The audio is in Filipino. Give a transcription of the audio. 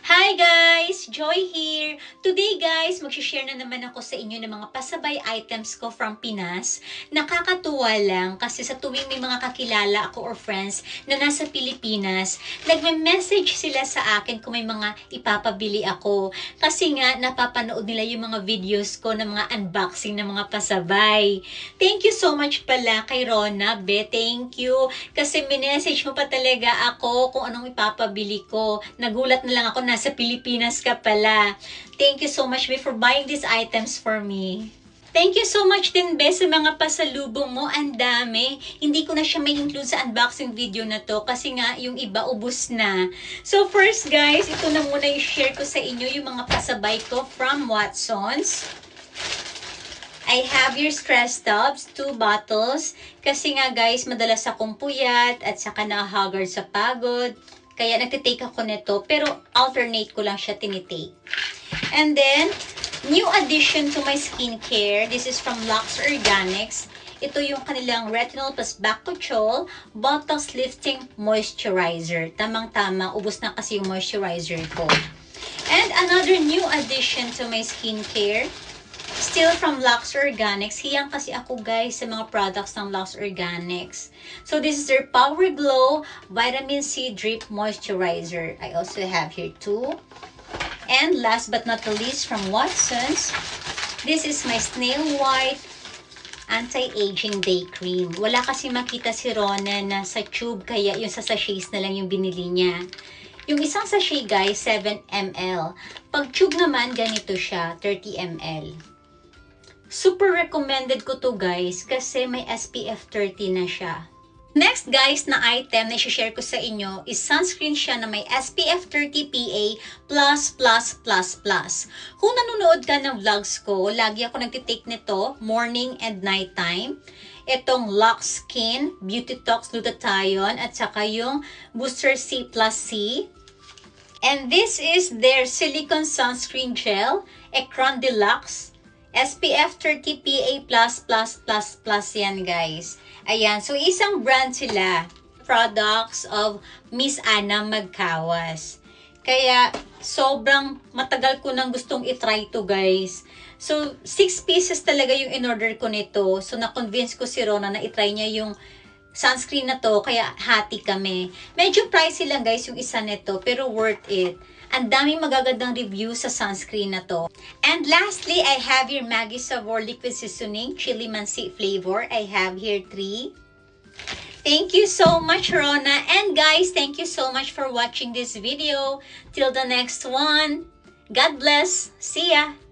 Hi guys! Joy here! Today guys, mag-share na naman ako sa inyo ng mga pasabay items ko from Pinas. Nakakatuwa lang kasi sa tuwing may mga kakilala ako or friends na nasa Pilipinas, nagme-message sila sa akin kung may mga ipapabili ako. Kasi nga, napapanood nila yung mga videos ko ng mga unboxing ng mga pasabay. Thank you so much pala kay Rona, Be. Thank you. Kasi minessage mo pa talaga ako kung anong ipapabili ko. Nagulat na lang ako, nasa Pilipinas ka pala. Thank you so much, Be, for buying these items for me. Thank you so much din, Be, sa mga pasalubong mo. Ang dami. Hindi ko na siya may include sa unboxing video na to kasi nga yung iba ubos na. So first guys, ito na muna yung share ko sa inyo yung mga pasabay ko from Watsons. I have your stress tubs, 2 bottles. Kasi nga guys, madalas akong puyat at saka na-haggard sa pagod. Kaya nagtitake ako nito, pero alternate ko lang siya tinitake. And then, new addition to my skincare. This is from Lux Organics. Ito yung kanilang retinol plus bactochol botox lifting moisturizer. Tamang-tama, ubos na kasi yung moisturizer ko. And another new addition to my skincare. Still from Lux Organics. Hiyang kasi ako guys sa mga products ng Lux Organics. So this is their Power Glow Vitamin C Drip Moisturizer. I also have here 2. And last but not the least from Watsons, this is my Snail White Anti-Aging Day Cream. Wala kasi makita si Rona na sa tube, kaya yung sa sachets na lang yung binili niya. Yung isang sachet guys, 7 ml. Pag tube naman, ganito siya, 30 ml. Super recommended ko to guys kasi may SPF 30 na siya. Next guys na item na i-share ko sa inyo is sunscreen siya na may SPF 30 PA++++. Kung nanonood ka ng vlogs ko, lagi ako nagtitake nito morning and night time. Itong Lux Skin Beauty Tox Glutathione at saka yung Booster C plus C. And this is their Silicone Sunscreen Gel Ecran Deluxe SPF 30 PA++++ yan guys. Ayan, so isang brand sila. Products of Miss Ana Magkawas. Kaya sobrang matagal ko nang gustong itry to guys. So 6 pieces talaga yung in-order ko nito. So na-convince ko si Rona na itry niya yung sunscreen na to, kaya hati kami. Medyo pricey lang guys yung isa nito, pero worth it. Ang daming magagandang review sa sunscreen na to. And lastly, I have your Maggi Sabor Liquid Seasoning Chili Mansi flavor. I have here 3. Thank you so much, Rona. And guys, thank you so much for watching this video. Till the next one. God bless. See ya!